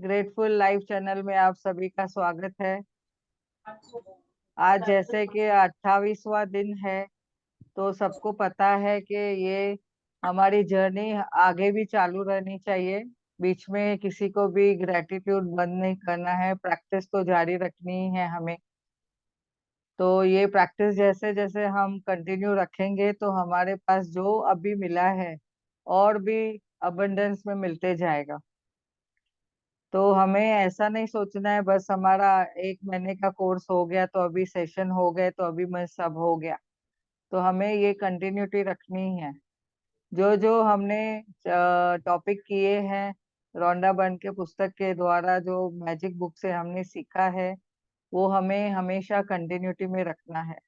Grateful live channel में आप सभी का स्वागत है। आज जैसे कि 28वां दिन है, तो सबको पता है कि ये हमारी जर्नी आगे भी चालू रहनी चाहिए। बीच में किसी को भी ग्रेटिट्यूड बंद नहीं करना है, प्रैक्टिस तो जारी रखनी ही है हमें। तो ये प्रैक्टिस जैसे जैसे हम कंटिन्यू रखेंगे तो हमारे पास जो अभी मिला है और भी अबंडेंस में मिलते जाएगा। तो हमें ऐसा नहीं सोचना है बस हमारा 1 महीने का कोर्स हो गया तो अभी सेशन हो गए तो अभी मैं सब हो गया। तो हमें ये कंटिन्यूटी रखनी है। जो जो हमने टॉपिक किए हैं रोंडा बर्न के पुस्तक के द्वारा, जो मैजिक बुक से हमने सीखा है, वो हमें हमेशा कंटिन्यूटी में रखना है।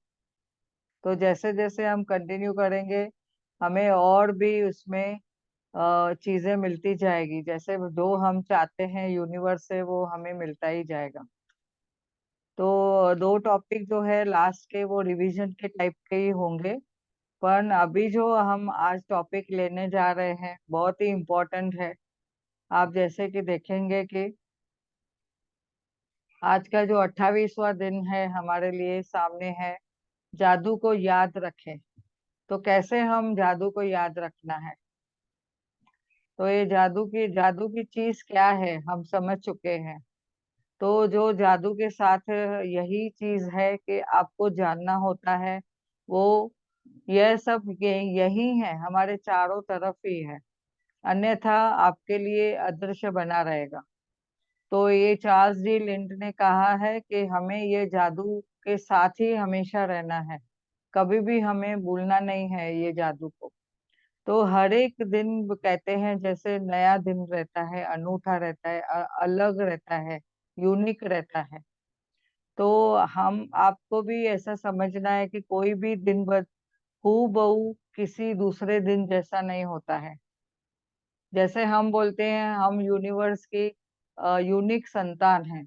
तो जैसे जैसे हम कंटिन्यू करेंगे हमें और भी उसमें चीजें मिलती जाएगी। जैसे जो हम चाहते हैं यूनिवर्स से वो हमें मिलता ही जाएगा। तो दो टॉपिक जो है लास्ट के वो रिवीजन के टाइप के ही होंगे। पर अभी जो हम आज टॉपिक लेने जा रहे हैं बहुत ही इम्पोर्टेंट है। आप जैसे कि देखेंगे कि आज का जो 28वां दिन है हमारे लिए सामने है, जादू को याद रखें। तो कैसे हम जादू को याद रखना है? तो ये जादू की चीज क्या है हम समझ चुके हैं। तो जो जादू के साथ यही चीज है कि आपको जानना होता है, वो यह सब यही है, हमारे चारों तरफ ही है, अन्यथा आपके लिए अदृश्य बना रहेगा। तो ये चार्ल्स डी लिंड ने कहा है कि हमें ये जादू के साथ ही हमेशा रहना है, कभी भी हमें भूलना नहीं है ये जादू को। तो हर एक दिन कहते हैं जैसे नया दिन रहता है, अनूठा रहता है, अलग रहता है, यूनिक रहता है। तो हम आपको भी ऐसा समझना है कि कोई भी दिन भर हूबहू किसी दूसरे दिन जैसा नहीं होता है। जैसे हम बोलते हैं हम यूनिवर्स की यूनिक संतान हैं,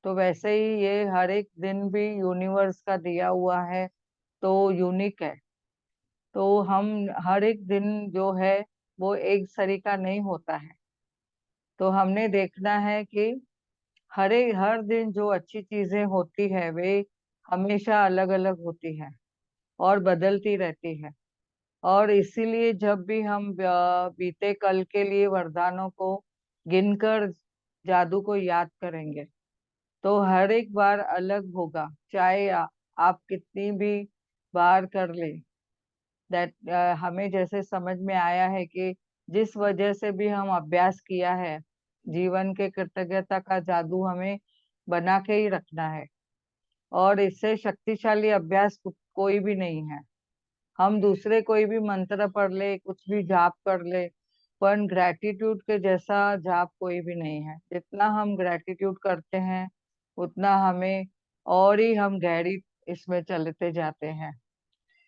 तो वैसे ही ये हर एक दिन भी यूनिवर्स का दिया हुआ है, तो यूनिक है। तो हम हर एक दिन जो है वो एक सरीका नहीं होता है। तो हमने देखना है कि हर दिन जो अच्छी चीजें होती है वे हमेशा अलग अलग होती है और बदलती रहती है। और इसीलिए जब भी हम बीते कल के लिए वरदानों को गिनकर जादू को याद करेंगे तो हर एक बार अलग होगा, चाहे आप कितनी भी बार कर ले। दैट हमें जैसे समझ में आया है कि जिस वजह से भी हम अभ्यास किया है, जीवन के कृतज्ञता का जादू हमें बना के ही रखना है। और इससे शक्तिशाली अभ्यास कोई भी नहीं है। हम दूसरे कोई भी मंत्र पढ़ ले, कुछ भी जाप कर ले, पर ग्रेटिट्यूड के जैसा जाप कोई भी नहीं है। जितना हम ग्रेटिट्यूड करते हैं उतना हमें और ही हम गहरी इसमें चलते जाते हैं।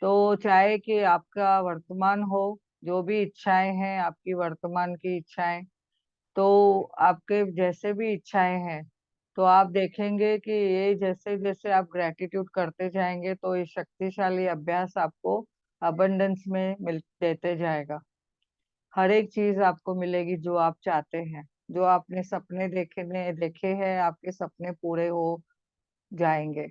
तो चाहे कि आपका वर्तमान हो, जो भी इच्छाएं हैं आपकी वर्तमान की इच्छाएं, तो आपके जैसे भी इच्छाएं हैं, तो आप देखेंगे कि ये जैसे जैसे आप ग्रेटिट्यूड करते जाएंगे तो ये शक्तिशाली अभ्यास आपको अबंडेंस में मिल देते जाएगा। हर एक चीज आपको मिलेगी जो आप चाहते हैं। जो आपने सपने देखे हैं आपके सपने पूरे हो जाएंगे।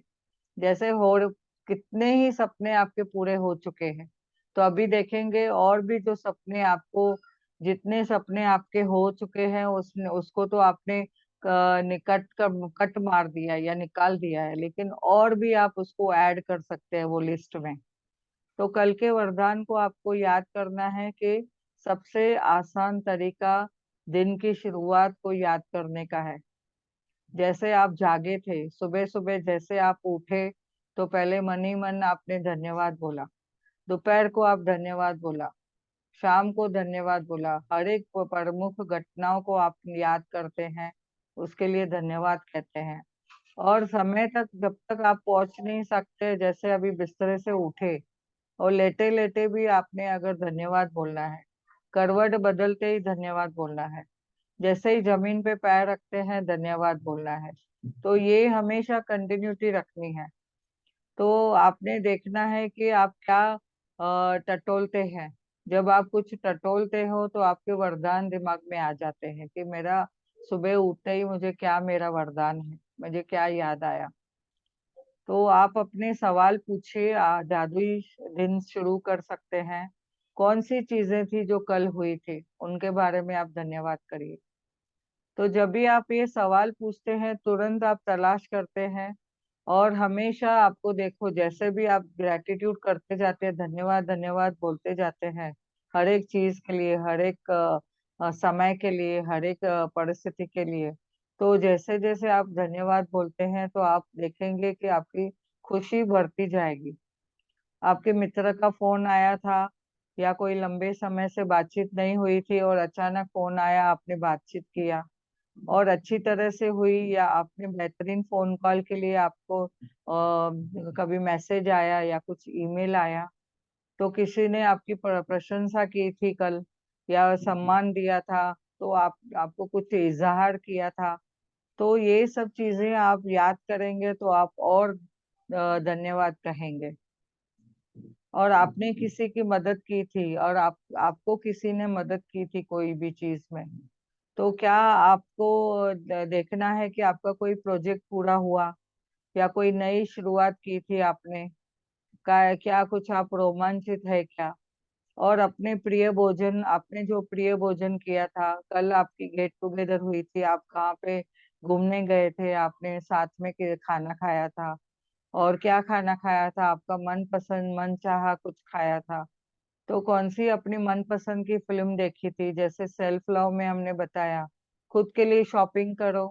जैसे हो कितने ही सपने आपके पूरे हो चुके हैं, तो अभी देखेंगे और भी जो सपने आपको, जितने सपने आपके हो चुके हैं उसने उसको तो आपने निकट कट मार दिया है या निकाल दिया है, लेकिन और भी आप उसको ऐड कर सकते हैं वो लिस्ट में। तो कल के वरदान को आपको याद करना है कि सबसे आसान तरीका दिन की शुरुआत को याद करने का है। जैसे आप जागे थे सुबह सुबह, जैसे आप उठे तो पहले मन ही मन आपने धन्यवाद बोला, दोपहर को आप धन्यवाद बोला, शाम को धन्यवाद बोला। हर एक प्रमुख घटनाओं को आप याद करते हैं, उसके लिए धन्यवाद कहते हैं। और समय तक जब तक आप पहुंच नहीं सकते, जैसे अभी बिस्तर से उठे और लेटे लेटे भी आपने अगर धन्यवाद बोलना है, करवट बदलते ही धन्यवाद बोलना है, जैसे ही जमीन पे पैर रखते हैं धन्यवाद बोलना है। तो ये हमेशा कंटिन्यूटी रखनी है। तो आपने देखना है कि आप क्या टटोलते हैं। जब आप कुछ टटोलते हो तो आपके वरदान दिमाग में आ जाते हैं कि मेरा सुबह उठते ही मुझे क्या मेरा वरदान है, मुझे क्या याद आया। तो आप अपने सवाल पूछिए, जादुई दिन शुरू कर सकते हैं। कौन सी चीजें थी जो कल हुई थी, उनके बारे में आप धन्यवाद करिए। तो जब भी आप ये सवाल पूछते हैं, तुरंत आप तलाश करते हैं। और हमेशा आपको देखो, जैसे भी आप ग्रेटिट्यूड करते जाते हैं, धन्यवाद धन्यवाद बोलते जाते हैं, हर एक चीज के लिए, हर एक समय के लिए, हर एक परिस्थिति के लिए। तो जैसे जैसे आप धन्यवाद बोलते हैं, तो आप देखेंगे कि आपकी खुशी बढ़ती जाएगी। आपके मित्र का फोन आया था, या कोई लंबे समय से बातचीत नहीं हुई थी और अचानक फोन आया, आपने बातचीत किया और अच्छी तरह से हुई, या आपने बेहतरीन फोन कॉल के लिए आपको कभी मैसेज आया या कुछ ईमेल आया, तो किसी ने आपकी प्रशंसा की थी कल, या सम्मान दिया था, तो आप आपको कुछ इजहार किया था। तो ये सब चीजें आप याद करेंगे तो आप और धन्यवाद कहेंगे। और आपने किसी की मदद की थी, और आपको किसी ने मदद की थी कोई भी चीज में, तो क्या आपको देखना है कि आपका कोई प्रोजेक्ट पूरा हुआ, या कोई नई शुरुआत की थी आपने, क्या कुछ आप रोमांचित है क्या। और अपने प्रिय भोजन, आपने जो प्रिय भोजन किया था, कल आपकी गेट टुगेदर हुई थी, आप कहाँ पे घूमने गए थे, आपने साथ में खाना खाया था, और क्या खाना खाया था, आपका मनपसंद मन चाहा कुछ खाया था। तो कौन सी अपनी मनपसंद की फिल्म देखी थी, जैसे सेल्फ लव में हमने बताया, खुद के लिए शॉपिंग करो,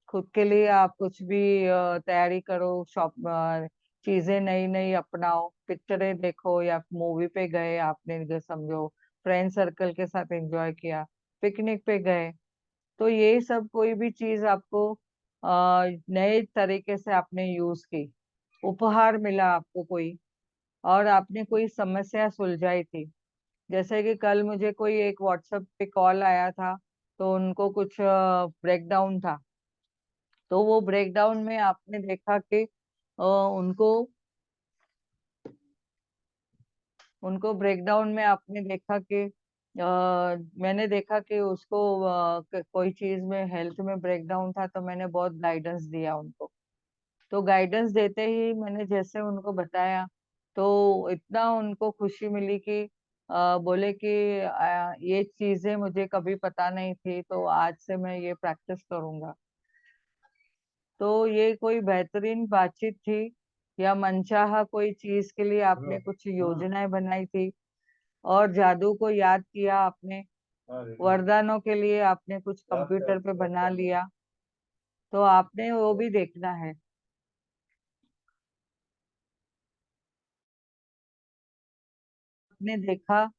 खुद के लिए आप कुछ भी तैयारी करो, चीजें नई नई अपनाओ, पिक्चरें देखो, या मूवी पे गए आपने, जो समझो फ्रेंड सर्कल के साथ एंजॉय किया, पिकनिक पे गए। तो ये सब कोई भी चीज आपको नए तरीके से आपने यूज की, उपहार मिला आपको कोई, और आपने कोई समस्या सुलझाई थी। जैसे कि कल मुझे कोई एक व्हाट्सएप पे कॉल आया था, तो उनको कुछ ब्रेकडाउन था। तो वो ब्रेकडाउन में आपने देखा कि उनको उनको ब्रेकडाउन में आपने देखा कि मैंने देखा कि उसको कोई चीज में हेल्थ में ब्रेकडाउन था, तो मैंने बहुत गाइडेंस दिया उनको। तो गाइडेंस देते ही मैंने जैसे उनको बताया, तो इतना उनको खुशी मिली कि बोले कि ये चीजें मुझे कभी पता नहीं थी, तो आज से मैं ये प्रैक्टिस करूंगा। तो ये कोई बेहतरीन बातचीत थी, या मनचाहा कोई चीज के लिए आपने कुछ योजनाएं बनाई थी, और जादू को याद किया आपने, वरदानों के लिए आपने कुछ कंप्यूटर पे बना लिया, तो आपने वो भी देखना है। आपने देखा,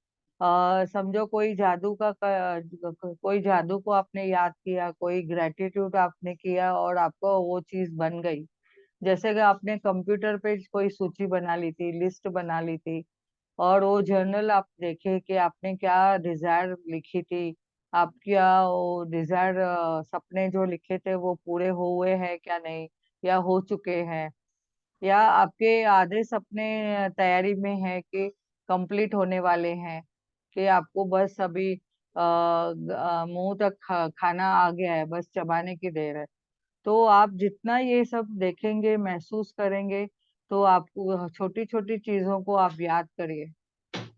समझो कोई कोई जादू को आपने याद किया, कोई ग्रेटिट्यूड आपने किया, और आपको वो चीज बन गई। जैसे कि आपने कंप्यूटर पे कोई सूची बना ली थी, लिस्ट बना ली थी, और वो जर्नल आप देखे कि आपने क्या डिजायर लिखी थी, आप क्या वो डिजायर, सपने जो लिखे थे वो पूरे हुए हैं क्या नहीं, या हो चुके हैं, या आपके आधे सपने तैयारी में है कि कंप्लीट होने वाले हैं, कि आपको बस अभी मुंह तक खाना आ गया है, बस चबाने की देर है। तो आप जितना ये सब देखेंगे, महसूस करेंगे, तो आपको छोटी छोटी चीजों को आप याद करिए,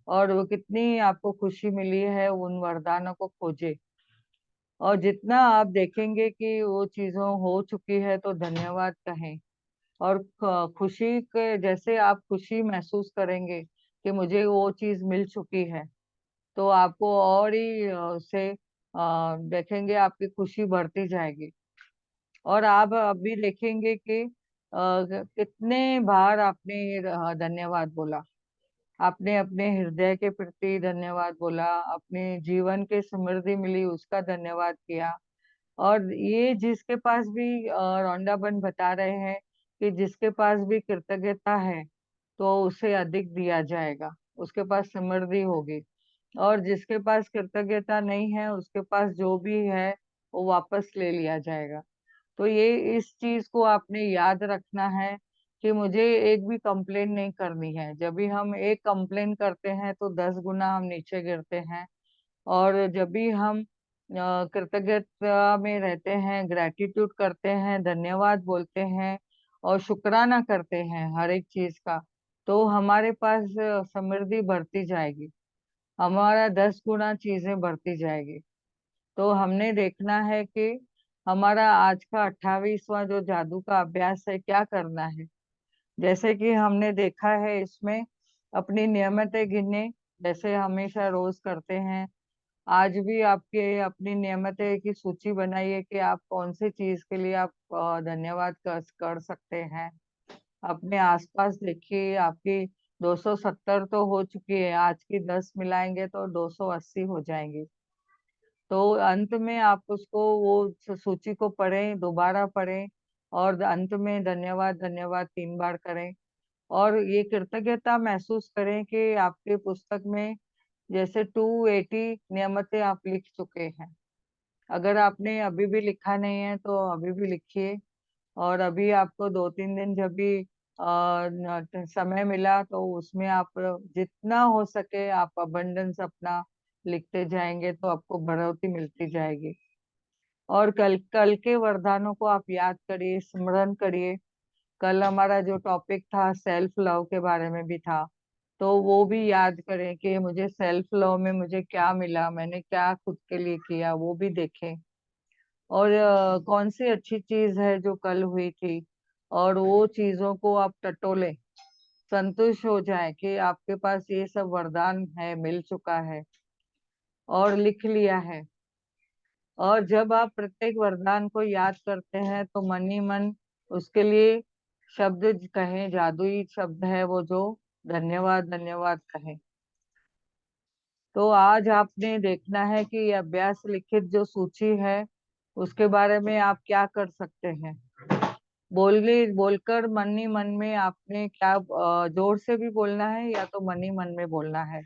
और वो कितनी आपको खुशी मिली है, उन वरदानों को खोजे। और जितना आप देखेंगे कि वो चीजों हो चुकी है, तो धन्यवाद कहें। और खुशी के जैसे आप खुशी महसूस करेंगे कि मुझे वो चीज मिल चुकी है, तो आपको और ही से देखेंगे, आपकी खुशी बढ़ती जाएगी। और आप अभी देखेंगे कि कितने बार आपने धन्यवाद बोला, आपने अपने हृदय के प्रति धन्यवाद बोला, अपने जीवन के समृद्धि मिली उसका धन्यवाद किया। और ये जिसके पास भी रौंडाबन बता रहे हैं कि जिसके पास भी कृतज्ञता है, तो उसे अधिक दिया जाएगा, उसके पास समृद्धि होगी। और जिसके पास कृतज्ञता नहीं है, उसके पास जो भी है वो वापस ले लिया जाएगा। तो ये इस चीज को आपने याद रखना है, कि मुझे एक भी कंप्लेन नहीं करनी है। जब भी हम एक कंप्लेन करते हैं, तो 10 गुना हम नीचे गिरते हैं। और जब भी हम कृतज्ञता में रहते हैं, ग्रेटिट्यूड करते हैं, धन्यवाद बोलते हैं और शुक्राना करते हैं हर एक चीज का, तो हमारे पास समृद्धि बढ़ती जाएगी, हमारा 10 गुना चीजें बढ़ती जाएगी। तो हमने देखना है कि हमारा आज का 28वां जो जादू का अभ्यास है क्या करना है। जैसे कि हमने देखा है इसमें अपनी नियमतें गिनने, जैसे हमेशा रोज करते हैं। आज भी आपके अपनी नियमतें की सूची बनाइए कि आप कौन सी चीज के लिए आप धन्यवाद कर सकते हैं। अपने आसपास देखिए, आपकी 270 तो हो चुकी है, आज की 10 मिलाएंगे तो 280 हो जाएंगी। तो अंत में आप उसको वो सूची को पढ़ें, दोबारा पढ़ें और अंत में धन्यवाद धन्यवाद 3 बार करें। और ये कृतज्ञता महसूस करें कि आपके पुस्तक में जैसे 280 नियमतें आप लिख चुके हैं। अगर आपने अभी भी लिखा नहीं है तो अभी भी लिखिए। और अभी आपको 2-3 दिन जब भी समय मिला तो उसमें आप जितना हो सके आप अबंडेंस अपना लिखते जाएंगे तो आपको बढ़ोतरी मिलती जाएगी। और कल कल के वरदानों को आप याद करिए, स्मरण करिए। कल हमारा जो टॉपिक था सेल्फ लव के बारे में भी था, तो वो भी याद करें कि मुझे सेल्फ लव में मुझे क्या मिला, मैंने क्या खुद के लिए किया, वो भी देखें। और कौन सी अच्छी चीज है जो कल हुई थी, और वो चीजों को आप टटोलें, संतुष्ट हो जाए कि आपके पास ये सब वरदान है, मिल चुका है और लिख लिया है। और जब आप प्रत्येक वरदान को याद करते हैं तो मन ही मन उसके लिए शब्द कहें, जादुई शब्द है वो जो धन्यवाद धन्यवाद कहें। तो आज आपने देखना है कि ये अभ्यास लिखित जो सूची है उसके बारे में आप क्या कर सकते हैं। बोलकर मन ही मन में आपने क्या जोर से भी बोलना है या तो मन ही मन में बोलना है।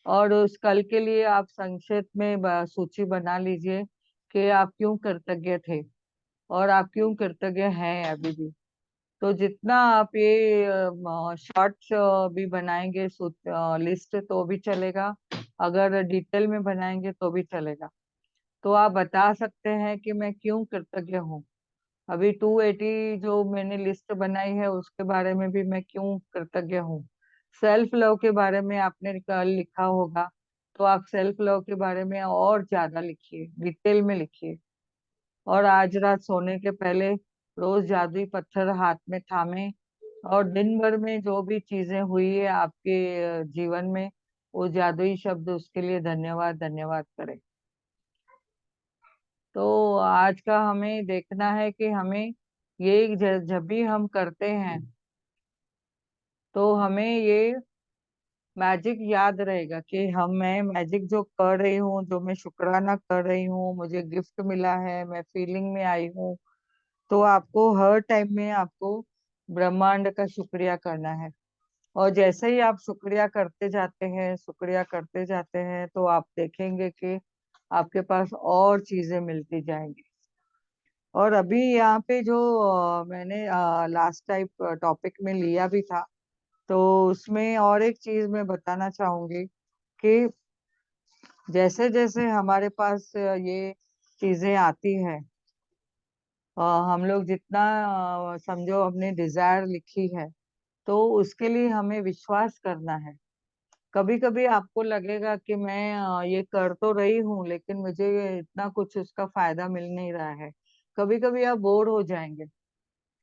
और उस कल के लिए आप संक्षेप में सूची बना लीजिए कि आप क्यों कृतज्ञ थे और आप क्यों कृतज्ञ हैं अभी भी। तो जितना आप ये शॉर्ट्स भी बनाएंगे लिस्ट तो भी चलेगा, अगर डिटेल में बनाएंगे तो भी चलेगा। तो आप बता सकते हैं कि मैं क्यों कृतज्ञ हूँ। अभी 280 जो मैंने लिस्ट बनाई है उसके बारे में भी मैं क्यों कृतज्ञ हूँ। सेल्फ लव के बारे में आपने कल लिखा होगा, तो आप सेल्फ लव के बारे में और ज्यादा लिखिए, डिटेल में लिखिए। और आज रात सोने के पहले रोज जादुई पत्थर हाथ में थामे और दिन भर में जो भी चीजें हुई है आपके जीवन में, वो जादुई शब्द उसके लिए धन्यवाद धन्यवाद करें। तो आज का हमें देखना है कि हमें ये जब भी हम करते हैं तो हमें ये मैजिक याद रहेगा कि मैं मैजिक जो कर रही हूँ, जो मैं शुक्राना कर रही हूँ, मुझे गिफ्ट मिला है, मैं फीलिंग में आई हूँ। तो आपको हर टाइम में आपको ब्रह्मांड का शुक्रिया करना है। और जैसे ही आप शुक्रिया करते जाते हैं, शुक्रिया करते जाते हैं, तो आप देखेंगे कि आपके पास और चीजें मिलती जाएंगी। और अभी यहाँ पे जो मैंने लास्ट टाइप टॉपिक में लिया भी था, तो उसमें और एक चीज मैं बताना चाहूंगी कि जैसे जैसे हमारे पास ये चीजें आती हैं, हम लोग जितना समझो हमने डिजायर लिखी है, तो उसके लिए हमें विश्वास करना है। कभी कभी आपको लगेगा कि मैं ये कर तो रही हूँ लेकिन मुझे इतना कुछ उसका फायदा मिल नहीं रहा है। कभी कभी आप बोर हो जाएंगे,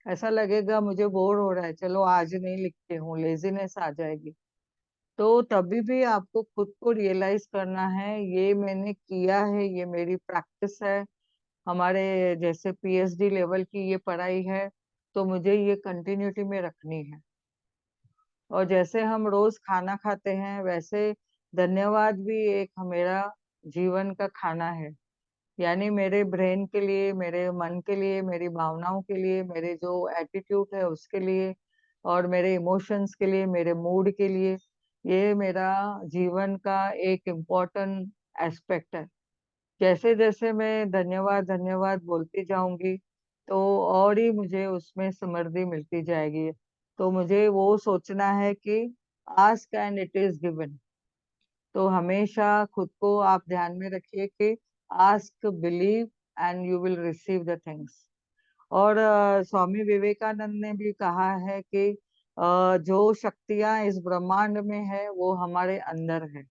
ऐसा लगेगा मुझे बोर हो रहा है, चलो आज नहीं लिखती हूँ, लेजीनेस आ जाएगी। तो तभी भी आपको खुद को रियलाइज करना है, ये मैंने किया है, ये मेरी प्रैक्टिस है, हमारे जैसे पीएचडी लेवल की ये पढ़ाई है, तो मुझे ये कंटिन्यूटी में रखनी है। और जैसे हम रोज खाना खाते हैं वैसे धन्यवाद भी एक मेरा जीवन का खाना है। यानी मेरे ब्रेन के लिए, मेरे मन के लिए, मेरी भावनाओं के लिए, मेरे जो एटीट्यूड है उसके लिए और मेरे इमोशंस के लिए, मेरे मूड के लिए, ये मेरा जीवन का एक इम्पोर्टेंट एस्पेक्ट है। जैसे जैसे मैं धन्यवाद धन्यवाद बोलती जाऊंगी तो और ही मुझे उसमें समृद्धि मिलती जाएगी। तो मुझे वो सोचना है कि ask and it is given. तो हमेशा खुद को आप ध्यान में रखिए कि ask, believe and you will receive the things. और स्वामी विवेकानंद ने भी कहा है कि जो शक्तियां इस ब्रह्मांड में है वो हमारे अंदर है,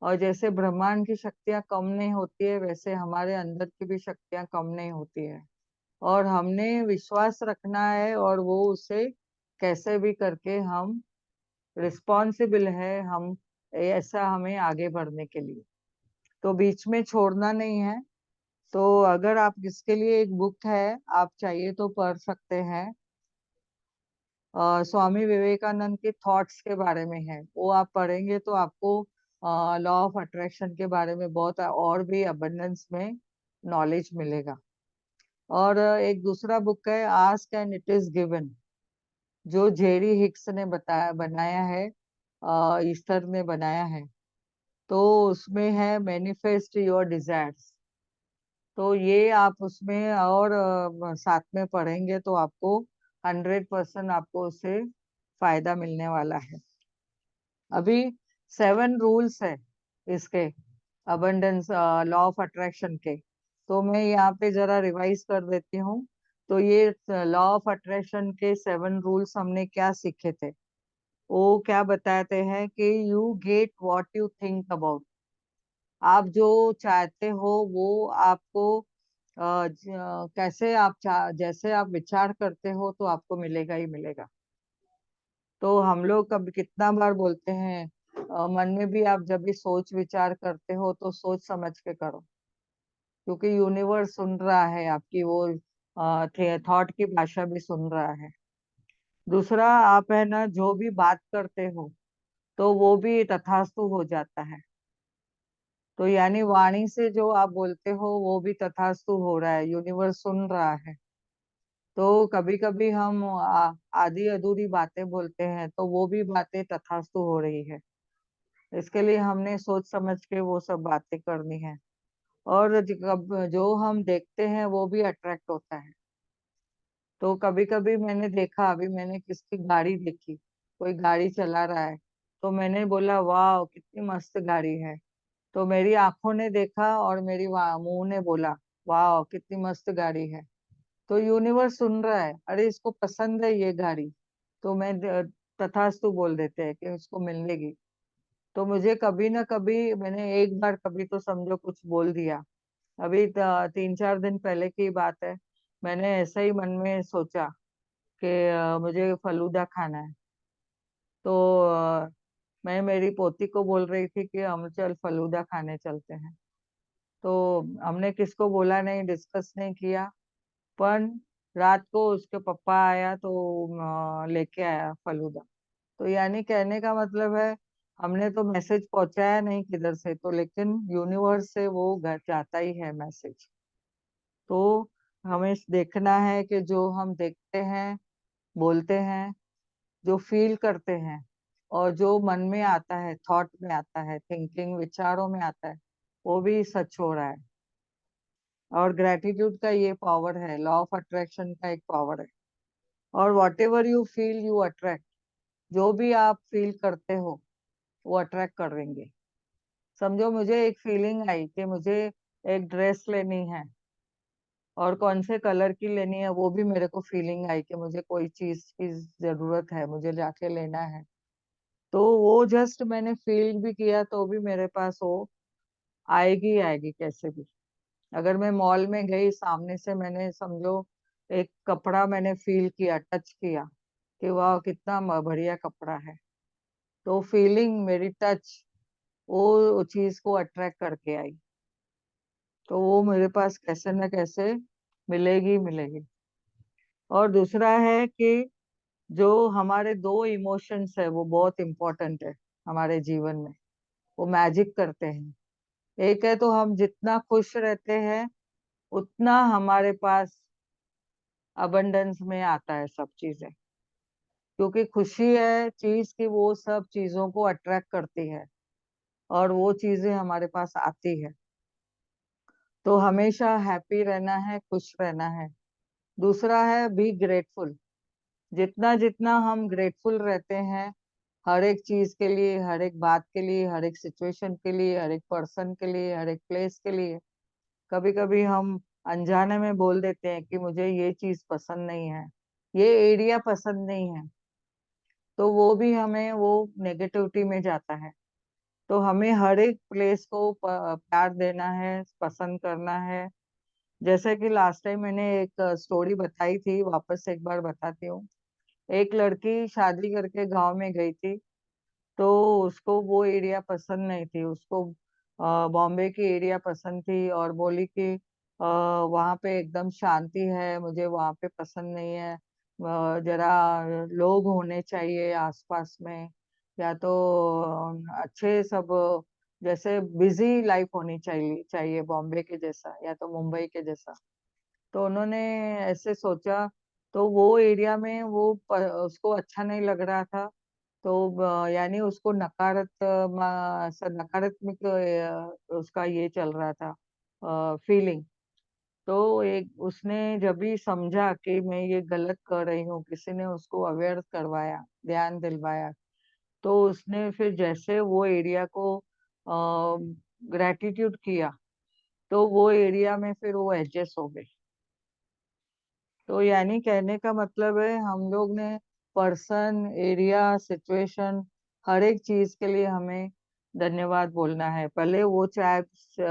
और जैसे ब्रह्मांड की शक्तियां कम नहीं होती है वैसे हमारे अंदर की भी शक्तियां कम नहीं होती है। और हमने विश्वास रखना है, और वो उसे कैसे भी करके हम रिस्पॉन्सिबल है, हम ऐसा हमें आगे बढ़ने के लिए, तो बीच में छोड़ना नहीं है। तो अगर आप इसके लिए एक बुक है, आप चाहिए तो पढ़ सकते हैं। स्वामी विवेकानंद के थॉट्स के बारे में है, वो आप पढ़ेंगे तो आपको लॉ ऑफ अट्रैक्शन के बारे में बहुत और भी अबंडेंस में नॉलेज मिलेगा। और एक दूसरा बुक है ask and it is given, जो जेरी हिक्स ने बताया बनाया है, ईस्टर ने बनाया है। तो उसमें है मैनिफेस्ट योर डिजायर्स। तो ये आप उसमें और साथ में पढ़ेंगे तो आपको 100% आपको उससे फायदा मिलने वाला है। अभी 7 रूल्स है इसके, अबंडेंस लॉ ऑफ अट्रैक्शन के, तो मैं यहाँ पे जरा रिवाइज कर देती हूँ। तो ये लॉ ऑफ अट्रैक्शन के 7 रूल्स हमने क्या सीखे थे, वो क्या बताते हैं कि you get what you think about. आप जो चाहते हो वो आपको कैसे आप जैसे आप विचार करते हो तो आपको मिलेगा ही मिलेगा। तो हम लोग कभी कितना बार बोलते हैं, मन में भी आप जब भी सोच विचार करते हो तो सोच समझ के करो, क्योंकि यूनिवर्स सुन रहा है आपकी वो थॉट की भाषा भी सुन रहा है। दूसरा, आप है ना जो भी बात करते हो तो वो भी तथास्तु हो जाता है। तो यानी वाणी से जो आप बोलते हो वो भी तथास्तु हो रहा है, यूनिवर्स सुन रहा है। तो कभी कभी हम आधी अधूरी बातें बोलते हैं तो वो भी बातें तथास्तु हो रही है। इसके लिए हमने सोच समझ के वो सब बातें करनी है। और जो हम देखते हैं वो भी अट्रैक्ट होता है। तो कभी कभी मैंने देखा, अभी मैंने किसकी गाड़ी देखी, कोई गाड़ी चला रहा है, तो मैंने बोला वाह कितनी मस्त गाड़ी है। तो मेरी आंखों ने देखा और मेरी मुंह ने बोला वाह कितनी मस्त गाड़ी है। तो यूनिवर्स सुन रहा है, अरे इसको पसंद है ये गाड़ी, तो मैं तथास्तु बोल देते हैं कि उसको मिलेगी। तो मुझे कभी ना कभी, मैंने एक बार कभी तो समझो कुछ बोल दिया। अभी 3-4 दिन पहले की बात है, मैंने ऐसा ही मन में सोचा कि मुझे फलूदा खाना है। तो मैं मेरी पोती को बोल रही थी कि हम चल फलूदा खाने चलते हैं। तो हमने किसको बोला नहीं, डिस्कस नहीं किया, पर रात को उसके पापा आया तो लेके आया फलूदा। तो यानी कहने का मतलब है, हमने तो मैसेज पहुंचाया नहीं किधर से तो, लेकिन यूनिवर्स से वो घर जाता ही है मैसेज। तो हमें देखना है कि जो हम देखते हैं, बोलते हैं, जो फील करते हैं, और जो मन में आता है, थॉट में आता है, थिंकिंग विचारों में आता है, वो भी सच हो रहा है। और ग्रेटिट्यूड का ये पावर है, लॉ ऑफ अट्रैक्शन का एक पावर है। और what ever you feel you attract, जो भी आप फील करते हो वो अट्रैक्ट करेंगे। समझो मुझे एक फीलिंग आई कि मुझे एक ड्रेस लेनी है, और कौन से कलर की लेनी है वो भी मेरे को फीलिंग आई कि मुझे कोई चीज की जरूरत है, मुझे जाके लेना है। तो वो जस्ट मैंने फील भी किया तो भी मेरे पास वो आएगी आएगी कैसे भी। अगर मैं मॉल में गई, सामने से मैंने समझो एक कपड़ा मैंने फील किया, टच किया कि वाह कितना बढ़िया कपड़ा है, तो फीलिंग मेरी टच वो चीज को अट्रैक्ट करके आई, तो वो मेरे पास कैसे न कैसे मिलेगी मिलेगी। और दूसरा है कि जो हमारे 2 इमोशंस है वो बहुत इंपॉर्टेंट है हमारे जीवन में, वो मैजिक करते हैं। एक है तो हम जितना खुश रहते हैं उतना हमारे पास अबंडेंस में आता है सब चीजें, क्योंकि खुशी है चीज की वो सब चीजों को अट्रैक्ट करती है और वो चीजें हमारे पास आती है। तो हमेशा हैप्पी रहना है, खुश रहना है। दूसरा है बी ग्रेटफुल। जितना जितना हम ग्रेटफुल रहते हैं हर एक चीज के लिए, हर एक बात के लिए, हर एक सिचुएशन के लिए, हर एक पर्सन के लिए, हर एक प्लेस के लिए, कभी कभी हम अनजाने में बोल देते हैं कि मुझे ये चीज पसंद नहीं है, ये एरिया पसंद नहीं है, तो वो भी हमें वो नेगेटिविटी में जाता है। तो हमें हर एक प्लेस को प्यार देना है, पसंद करना है। जैसे कि लास्ट टाइम मैंने एक स्टोरी बताई थी, वापस एक बार बताती हूँ। एक लड़की शादी करके गांव में गई थी, तो उसको वो एरिया पसंद नहीं थी, उसको बॉम्बे की एरिया पसंद थी, और बोली कि वहाँ पे एकदम शांति है, मुझे वहाँ पे पसंद नहीं है। जरा लोग होने चाहिए आसपास में, या तो अच्छे सब, जैसे बिजी लाइफ होनी चाहिए चाहिए बॉम्बे के जैसा या तो मुंबई के जैसा। तो उन्होंने ऐसे सोचा, तो वो एरिया में उसको अच्छा नहीं लग रहा था। तो यानी उसको नकारात्मक उसका ये चल रहा था, फीलिंग। तो एक उसने जब भी समझा कि मैं ये गलत कर रही हूँ, किसी ने उसको अवेयर करवाया, ध्यान दिलवाया, तो उसने फिर जैसे वो एरिया को ग्रेटिट्यूड किया, तो वो एरिया में फिर वो एडजस्ट हो गई। तो यानी कहने का मतलब है, हम लोग ने पर्सन, एरिया, सिचुएशन, हर एक चीज के लिए हमें धन्यवाद बोलना है, भले वो चाहे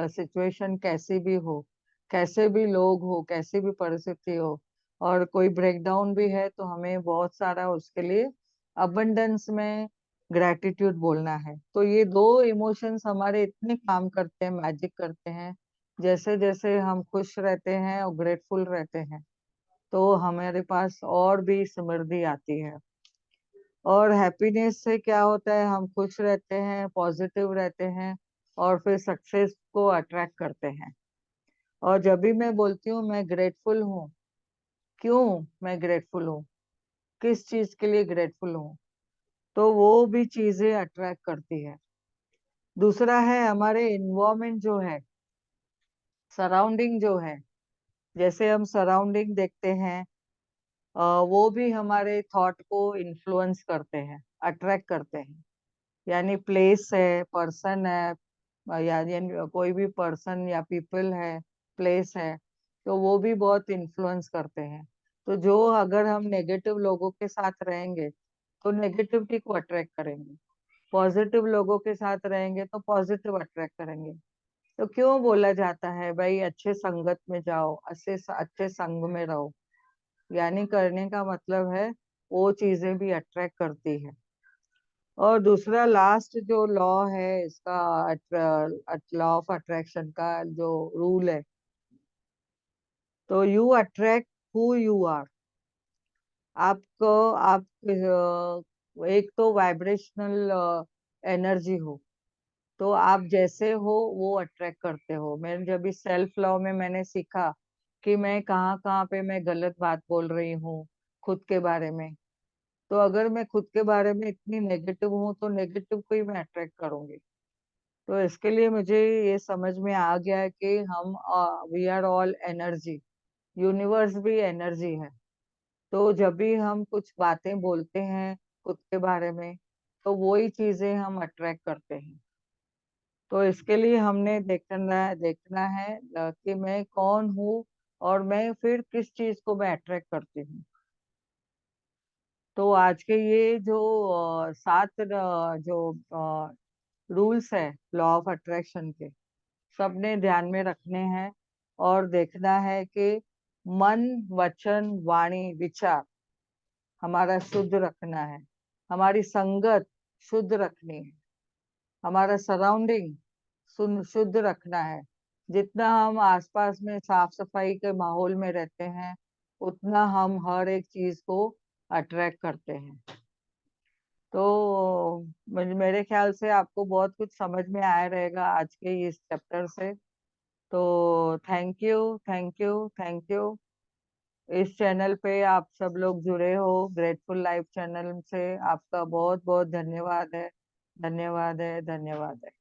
सिचुएशन कैसी भी हो, कैसे भी लोग हो, कैसी भी परिस्थिति हो, और कोई ब्रेकडाउन भी है तो हमें बहुत सारा उसके लिए अबंडेंस में ग्रेटिट्यूड बोलना है। तो ये दो इमोशंस हमारे इतने काम करते हैं, मैजिक करते हैं। जैसे जैसे हम खुश रहते हैं और ग्रेटफुल रहते हैं, तो हमारे पास और भी समृद्धि आती है। और हैप्पीनेस से क्या होता है, हम खुश रहते हैं, पॉजिटिव रहते हैं, और फिर सक्सेस को अट्रैक्ट करते हैं। और जब भी मैं बोलती हूँ मैं ग्रेटफुल हूँ, क्यों मैं ग्रेटफुल हूँ, किस चीज के लिए ग्रेटफुल हूँ, तो वो भी चीजें अट्रैक्ट करती है। दूसरा है हमारे इन्वायरमेंट जो है, सराउंडिंग जो है। जैसे हम सराउंडिंग देखते हैं, वो भी हमारे थॉट को इन्फ्लुएंस करते हैं, अट्रैक्ट करते हैं। यानी प्लेस है, पर्सन है, यानी कोई भी पर्सन या पीपल है, प्लेस है, तो वो भी बहुत इन्फ्लुएंस करते हैं। तो जो अगर हम नेगेटिव लोगों के साथ रहेंगे तो नेगेटिविटी को अट्रैक्ट करेंगे, पॉजिटिव लोगों के साथ रहेंगे तो पॉजिटिव अट्रैक्ट करेंगे। तो क्यों बोला जाता है भाई अच्छे संगत में जाओ, अच्छे अच्छे संग में रहो, यानी करने का मतलब है वो चीजें भी अट्रैक्ट करती है। और दूसरा लास्ट जो लॉ है इसका, लॉ ऑफ अट्रैक्शन का जो रूल है, तो you attract who you are. आपको आप एक तो वाइब्रेशनल एनर्जी हो, तो आप जैसे हो वो अट्रैक्ट करते हो। मैंने जब इस सेल्फ लॉ में मैंने सीखा कि मैं कहाँ कहाँ पे मैं गलत बात बोल रही हूँ खुद के बारे में, तो अगर मैं खुद के बारे में इतनी नेगेटिव हूँ तो नेगेटिव को ही मैं अट्रैक्ट करूंगी। तो इसके लिए मुझे ये समझ में आ गया है कि हम we are all energy, universe भी एनर्जी है। तो जब भी हम कुछ बातें बोलते हैं खुद के बारे में, तो वही चीजें हम अट्रैक्ट करते हैं। तो इसके लिए हमने देखना है कि मैं कौन हूँ, और मैं फिर किस चीज को मैं अट्रैक्ट करती हूँ। तो आज के ये जो 7 जो रूल्स है लॉ ऑफ अट्रैक्शन के, सबने ध्यान में रखने हैं। और देखना है कि मन, वचन, वाणी, विचार हमारा शुद्ध रखना है, हमारी संगत शुद्ध रखनी है, हमारा सराउंडिंग शुद्ध रखना है। जितना हम आसपास में साफ सफाई के माहौल में रहते हैं, उतना हम हर एक चीज को अट्रैक्ट करते हैं। तो मेरे ख्याल से आपको बहुत कुछ समझ में आया रहेगा आज के इस चैप्टर से। तो thank you, thank you, thank you. इस चैनल पे आप सब लोग जुड़े हो, ग्रेटफुल लाइफ चैनल से आपका बहुत बहुत धन्यवाद है, धन्यवाद है, धन्यवाद है।